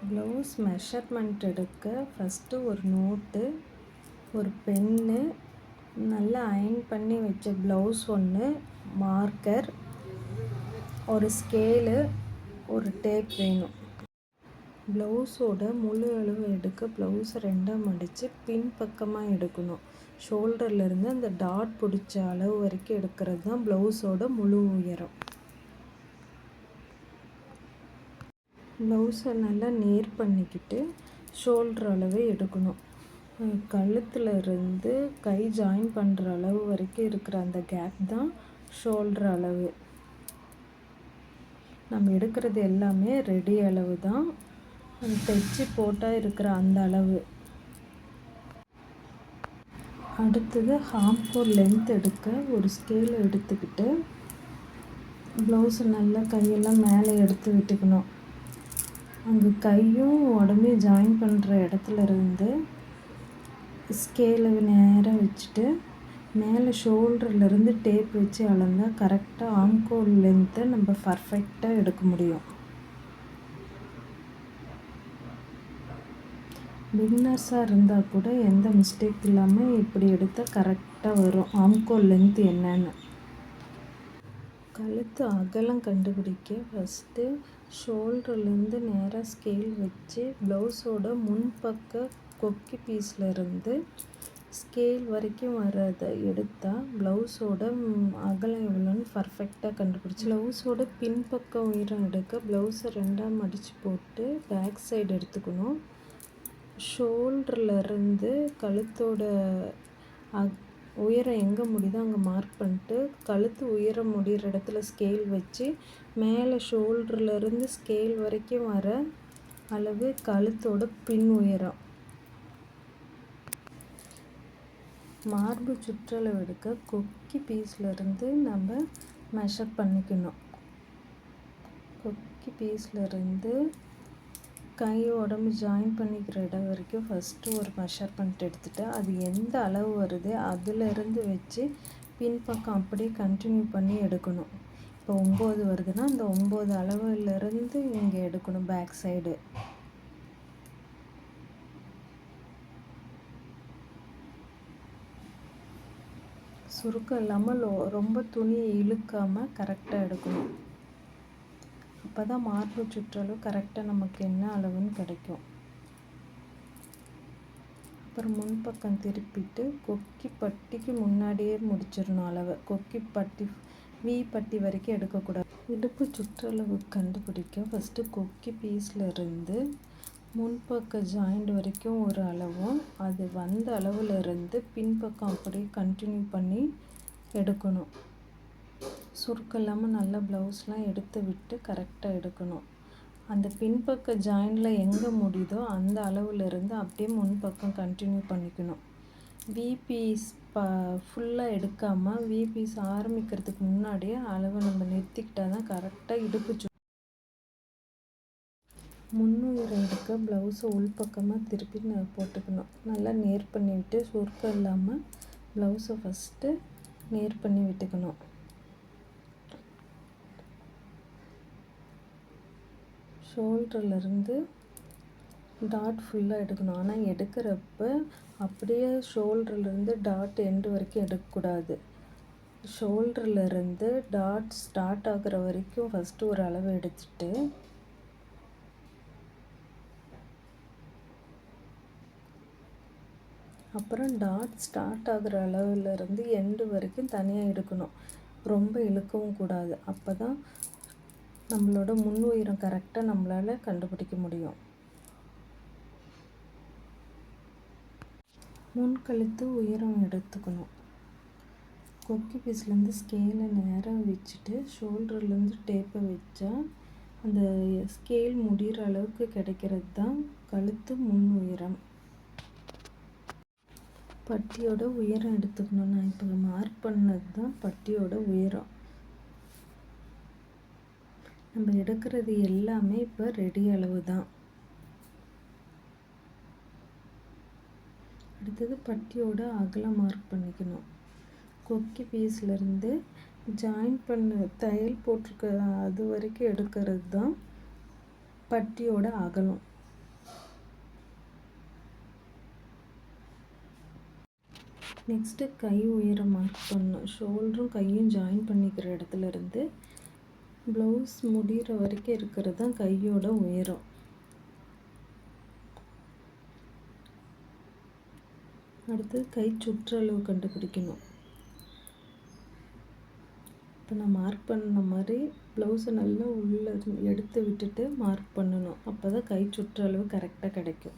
Blouse measurement எடுக்க first ஒரு note, ஒரு பென்னு, நல்லா அயர்ன் பண்ணி வச்ச ப்ளவுஸ் ஒன்று, மார்க்கர், ஒரு ஸ்கேலு, ஒரு டேப் வேணும். ப்ளவுஸோட முழு அளவு எடுக்க ப்ளவுஸை ரெண்டாக மடித்து பின் பக்கமாக எடுக்கணும். ஷோல்டர்லேருந்து அந்த டாட் பிடிச்ச அளவு வரைக்கும் எடுக்கிறது தான் ப்ளவுஸோட முழு உயரம். ப்ளவுஸை நல்லா நேர் பண்ணிக்கிட்டு ஷோல்டர் அளவு எடுக்கணும். கழுத்தில் இருந்து கை ஜாயின் பண்ணுற அளவு வரைக்கும் இருக்கிற அந்த கேப் தான் ஷோல்டர் அளவு. நம்ம எடுக்கிறது எல்லாமே ரெடி அளவு தான், தைச்சி போட்டால் இருக்கிற அந்த அளவு. அடுத்தது ஹாம்ஹோல் லென்த் எடுக்க ஒரு ஸ்கேல் எடுத்துக்கிட்டு ப்ளவுஸை நல்லா கையெல்லாம் மேலே எடுத்து விட்டுக்கணும். அங்கே கையும் உடம்பையும் ஜாயின் பண்ணுற இடத்துல இருந்து ஸ்கேலை நேராக வச்சுட்டு மேலே ஷோல்டர்லேருந்து டேப் வச்சு அளந்தால் கரெக்டாக ஆம்கோல் லென்த்தை நம்ம பர்ஃபெக்டாக எடுக்க முடியும். பிகினர்ஸாக இருந்தால் கூட எந்த மிஸ்டேக் இல்லாமல் இப்படி எடுத்தால் கரெக்டாக வரும் ஆம்கோல் லென்த் என்னன்னு. கழுத்து அகலம் கண்டுபிடிக்க ஃபஸ்ட்டு ஷோல்டர்லேருந்து நேராக ஸ்கேல் வச்சு ப்ளவுஸோட முன்பக்க கொக்கி பீஸ்லேருந்து ஸ்கேல் வரைக்கும் வரதை எடுத்தால் ப்ளவுஸோட அகலம் எவ்வளோன்னு பர்ஃபெக்டாக கண்டுபிடிச்சி ப்ளவுஸோட பின்பக்கம் உயரம் எடுக்க ப்ளவுஸை ரெண்டாக மடித்து போட்டு பேக் சைடு எடுத்துக்கணும். ஷோல்டர்லேருந்து கழுத்தோட உயரம் எங்கே முடியுதோ அங்கே மார்க் பண்ணிட்டு கழுத்து உயரம் முடிகிற இடத்துல ஸ்கேல் வச்சு மேலே ஷோல்டர்லேருந்து ஸ்கேல் வரைக்கும் வர அளவு கழுத்தோட பின் உயரம். மார்பு சுற்றளவு எடுக்க கொக்கி பீஸ்லேருந்து நம்ம மெஷர் பண்ணிக்கணும். கொக்கி பீஸ்லேருந்து கை உடம்பு ஜாயின் பண்ணிக்கிற இடம் வரைக்கும் ஃபஸ்ட்டு ஒரு மெஷர்மெண்ட் எடுத்துகிட்டு அது எந்த அளவு வருது அதிலேருந்து வச்சு பின்பக்கம் அப்படியே கண்டினியூ பண்ணி எடுக்கணும். இப்போ 9 வருதுன்னா அந்த 9 அளவுலேருந்து இங்கே எடுக்கணும் பேக் சைடு. சுருக்கம் இல்லாமல் ரொம்ப துணியை இழுக்காமல் கரெக்டாக எடுக்கணும். அப்போ தான் மார்பு சுற்றளவு கரெக்டாக நமக்கு என்ன அளவுன்னு கிடைக்கும். அப்புறம் முன்பக்கம் திருப்பிட்டு கொக்கி பட்டிக்கு முன்னாடியே முடிச்சிடணும் அளவு. கொக்கி பட்டி வி பட்டி வரைக்கும் எடுக்கக்கூடாது. இடுப்பு சுற்றளவு கண்டுபிடிக்க ஃபஸ்ட்டு கொக்கி பீஸ்லேருந்து முன்பக்க ஜாயிண்ட் வரைக்கும் ஒரு அளவும் அது வந்த அளவுலேருந்து பின்பக்கம் அப்படியே கண்டினியூ பண்ணி எடுக்கணும். சுருக்கம் இல்லாமல் நல்லா ப்ளவுஸ்லாம் எடுத்து விட்டு கரெக்டாக எடுக்கணும். அந்த பின்பக்க ஜாயிண்டில் எங்கே முடியுதோ அந்த அளவுலேருந்து அப்படியே முன்பக்கம் கண்டினியூ பண்ணிக்கணும். வி பீஸ் ஃபுல்லாக எடுக்காமல் வி பீஸ் ஆரம்பிக்கிறதுக்கு முன்னாடியே அளவை நம்ம நிறுத்திக்கிட்டால் தான் கரெக்டாக இடுப்பு முன்னுயரம் எடுக்க ப்ளவுஸை உள்பக்கமாக திருப்பி போட்டுக்கணும். நல்லா நேர் பண்ணி விட்டு சுருக்கம் இல்லாமல் ப்ளவுஸை ஃபஸ்ட்டு நேர் பண்ணி விட்டுக்கணும். ஷோல்டர்லேருந்து டாட் ஃபுல்லாக எடுக்கணும். ஆனால் எடுக்கிறப்ப அப்படியே ஷோல்டர்லேருந்து டாட் எண்டு வரைக்கும் எடுக்கக்கூடாது. ஷோல்டர்லேருந்து டாட் ஸ்டார்ட் ஆகிற வரைக்கும் ஃபஸ்ட்டு ஒரு அளவு எடுத்துட்டு அப்புறம் டாட் ஸ்டார்ட் ஆகிற அளவுலேருந்து எண்டு வரைக்கும் தனியாக எடுக்கணும். ரொம்ப இழுக்கவும் கூடாது. அப்போ தான் நம்மளோட முன் உயரம் கரெக்டாக நம்மளால் கண்டுபிடிக்க முடியும். முன்கழுத்து உயரம் எடுத்துக்கணும். கொக்கி பீஸ்லேருந்து ஸ்கேலை நேராக வச்சுட்டு ஷோல்டர்லேருந்து டேப்பை வச்சா அந்த ஸ்கேல் முடிகிற அளவுக்கு கிடைக்கிறது தான் கழுத்து முன் உயரம். பட்டியோட உயரம் எடுத்துக்கணும். நான் இப்போ மார்க் பண்ணது தான் பட்டியோட உயரம். நம்ம எடுக்கிறது எல்லாமே இப்போ ரெடி அளவு தான். அடுத்தது பட்டியோட அகலம் மார்க் பண்ணிக்கணும். கொக்கி பீஸ்லேருந்து ஜாயின் பண்ண தையல் போட்டிருக்க அது வரைக்கும் எடுக்கிறது தான் பட்டியோட அகலம். நெக்ஸ்ட்டு கை உயரம் மார்க் பண்ணணும். ஷோல்டரும் கையும் ஜாயின் பண்ணிக்கிற இடத்துல இருந்து ப்ளவுஸ் முடிகிற வரைக்கும் இருக்கிறது தான் கையோட உயரம். அடுத்து கை சுற்றளவு கண்டுபிடிக்கணும். இப்போ நான் மார்க் பண்ண மாதிரி ப்ளவுஸை நல்லா உள்ளே எடுத்து விட்டுட்டு மார்க் பண்ணணும். அப்போ தான் கை சுற்றளவு கரெக்டாக கிடைக்கும்.